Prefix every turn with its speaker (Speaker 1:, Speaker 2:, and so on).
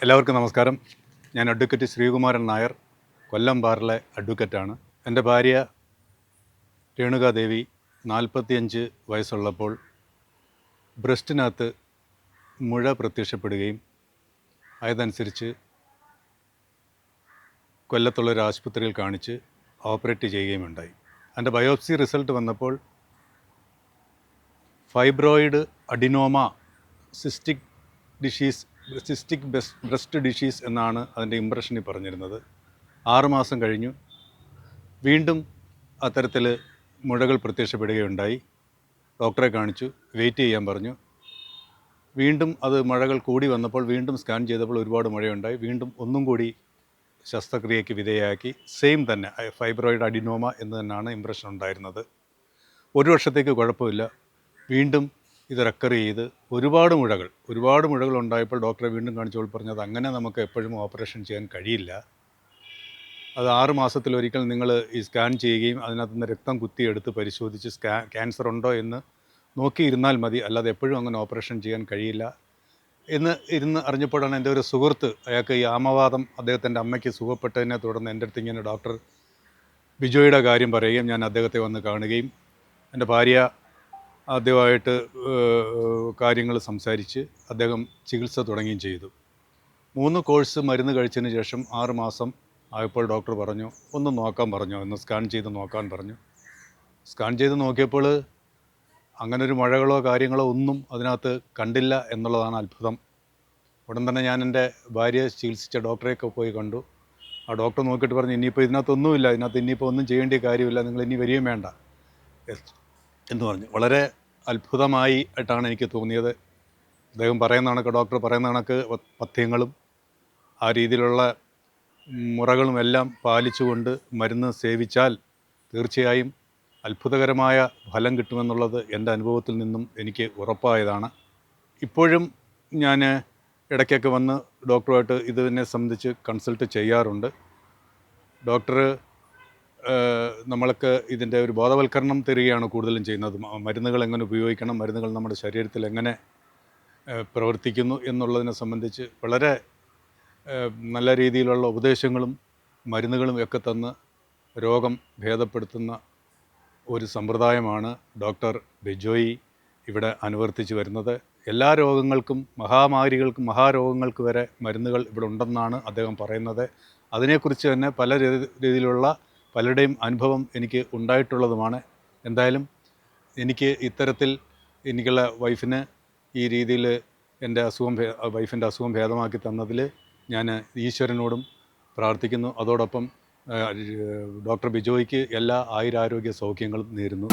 Speaker 1: എല്ലാവർക്കും നമസ്കാരം. ഞാൻ അഡ്വക്കേറ്റ് ശ്രീകുമാരൻ നായർ, കൊല്ലം ബാറിലെ അഡ്വക്കറ്റാണ്. എൻ്റെ ഭാര്യ രേണുകാദേവി 45 വയസ്സുള്ളപ്പോൾ ബ്രസ്റ്റിനകത്ത് മുഴ പ്രത്യക്ഷപ്പെടുകയും അതനുസരിച്ച് കൊല്ലത്തുള്ളൊരു ആശുപത്രിയിൽ കാണിച്ച് ഓപ്പറേറ്റ് ചെയ്യുകയുമുണ്ടായി. എൻ്റെ ബയോപ്സി റിസൾട്ട് വന്നപ്പോൾ fibroid adenoma cystic breast disease എന്നാണ് അതിൻ്റെ ഇംപ്രഷനിൽ പറഞ്ഞിരുന്നത്. 6 മാസം കഴിഞ്ഞു വീണ്ടും അത്തരത്തിൽ മുഴകൾ പ്രത്യക്ഷപ്പെടുകയുണ്ടായി. ഡോക്ടറെ കാണിച്ചു, വെയിറ്റ് ചെയ്യാൻ പറഞ്ഞു. വീണ്ടും അത് മുഴകൾ കൂടി വന്നപ്പോൾ വീണ്ടും സ്കാൻ ചെയ്തപ്പോൾ ഒരുപാട് മുഴയുണ്ടായി. വീണ്ടും ഒന്നും കൂടി ശസ്ത്രക്രിയയ്ക്ക് വിധേയമാക്കി. സെയിം തന്നെ ഫൈബ്രോയിഡ് അഡിനോമ എന്ന് തന്നെയാണ് ഇംപ്രഷൻ ഉണ്ടായിരുന്നത്. 1 വർഷത്തേക്ക് കുഴപ്പമില്ല. വീണ്ടും ഇത് റെക്കർ ചെയ്ത് ഒരുപാട് മുഴകൾ ഉണ്ടായപ്പോൾ ഡോക്ടറെ വീണ്ടും കാണിച്ചപ്പോൾ പറഞ്ഞത് അങ്ങനെ നമുക്ക് എപ്പോഴും ഓപ്പറേഷൻ ചെയ്യാൻ കഴിയില്ല. അത് 6 മാസത്തിലൊരിക്കൽ നിങ്ങൾ ഈ സ്കാൻ ചെയ്യുകയും അതിനകത്ത് നിന്ന് രക്തം കുത്തിയെടുത്ത് പരിശോധിച്ച് ക്യാൻസർ ഉണ്ടോ എന്ന് നോക്കിയിരുന്നാൽ മതി, അല്ലാതെ എപ്പോഴും അങ്ങനെ ഓപ്പറേഷൻ ചെയ്യാൻ കഴിയില്ല എന്ന് അറിഞ്ഞപ്പോഴാണ് എൻ്റെ ഒരു സുഹൃത്ത്, അയാൾക്ക് ഈ ആമവാദം അദ്ദേഹത്തിൻ്റെ അമ്മയ്ക്ക് സുഖപ്പെട്ടതിനെ തുടർന്ന് എൻ്റെ അടുത്ത് ഇങ്ങനെ ഡോക്ടർ ബിജോയുടെ കാര്യം പറയുകയും ഞാൻ അദ്ദേഹത്തെ വന്ന് കാണുകയും എൻ്റെ ഭാര്യ ആദ്യമായിട്ട് കാര്യങ്ങൾ സംസാരിച്ച് അദ്ദേഹം ചികിത്സ തുടങ്ങുകയും ചെയ്തു. 3 കോഴ്സ് മരുന്ന് കഴിച്ചതിന് ശേഷം 6 മാസം ആയപ്പോൾ ഡോക്ടർ പറഞ്ഞു ഒന്ന് നോക്കാൻ പറഞ്ഞു, ഒന്ന് സ്കാൻ ചെയ്ത് നോക്കാൻ പറഞ്ഞു. സ്കാൻ ചെയ്ത് നോക്കിയപ്പോൾ അങ്ങനൊരു മുഴകളോ കാര്യങ്ങളോ ഒന്നും അതിനകത്ത് കണ്ടില്ല എന്നുള്ളതാണ് അത്ഭുതം. ഉടൻ തന്നെ ഞാൻ എൻ്റെ ഭാര്യയെ ചികിത്സിച്ച ഡോക്ടറെയൊക്കെ പോയി കണ്ടു. ആ ഡോക്ടർ നോക്കിയിട്ട് പറഞ്ഞു ഇനിയിപ്പോൾ ഇതിനകത്തൊന്നുമില്ല, ഇനിയിപ്പോൾ ഒന്നും ചെയ്യേണ്ട കാര്യമില്ല, നിങ്ങൾ ഇനി വരികയും വേണ്ട എന്ന് പറഞ്ഞു. വളരെ അത്ഭുതമായിട്ടാണ് എനിക്ക് തോന്നിയത്. അദ്ദേഹം പറയുന്ന കണക്ക്, ഡോക്ടർ പറയുന്ന കണക്ക് പഥ്യങ്ങളും ആ രീതിയിലുള്ള മുറകളും എല്ലാം പാലിച്ചുകൊണ്ട് മരുന്ന് സേവിച്ചാൽ തീർച്ചയായും അത്ഭുതകരമായ ഫലം കിട്ടുമെന്നുള്ളത് എൻ്റെ അനുഭവത്തിൽ നിന്നും എനിക്ക് ഉറപ്പായതാണ്. ഇപ്പോഴും ഞാൻ ഇടയ്ക്കൊക്കെ വന്ന് ഡോക്ടറുമായിട്ട് ഇതിനെ സംബന്ധിച്ച് കൺസൾട്ട് ചെയ്യാറുണ്ട്. ഡോക്ടർ നമ്മൾക്ക് ഇതിൻ്റെ ഒരു ബോധവൽക്കരണം തരികയാണ് കൂടുതലും ചെയ്യുന്നത്. മരുന്നുകൾ എങ്ങനെ ഉപയോഗിക്കണം, മരുന്നുകൾ നമ്മുടെ ശരീരത്തിൽ എങ്ങനെ പ്രവർത്തിക്കുന്നു എന്നുള്ളതിനെ സംബന്ധിച്ച് വളരെ നല്ല രീതിയിലുള്ള ഉപദേശങ്ങളും മരുന്നുകളും ഒക്കെ തന്ന് രോഗം ഭേദപ്പെടുത്തുന്ന ഒരു സമ്പ്രദായമാണ് ഡോക്ടർ ബിജോയ് ഇവിടെ അനുവർത്തിച്ച് വരുന്നത്. എല്ലാ രോഗങ്ങൾക്കും, മഹാരോഗങ്ങൾക്ക് വരെ മരുന്നുകൾ ഇവിടെ ഉണ്ടെന്നാണ് അദ്ദേഹം പറയുന്നത്. അതിനെക്കുറിച്ച് തന്നെ പല രീതിയിലുള്ള പലരുടെയും അനുഭവം എനിക്ക് ഉണ്ടായിട്ടുള്ളതുമാണ്. എന്തായാലും എനിക്ക് ഇത്തരത്തിൽ എനിക്കുള്ള വൈഫിന് ഈ രീതിയിൽ എൻ്റെ വൈഫിൻ്റെ അസുഖം ഭേദമാക്കി തന്നതിൽ ഞാൻ ഈശ്വരനോടും പ്രാർത്ഥിക്കുന്നു. അതോടൊപ്പം ഡോക്ടർ ബിജോയ്ക്ക് എല്ലാ ആയുരാരോഗ്യ സൗഖ്യങ്ങളും നേരുന്നു.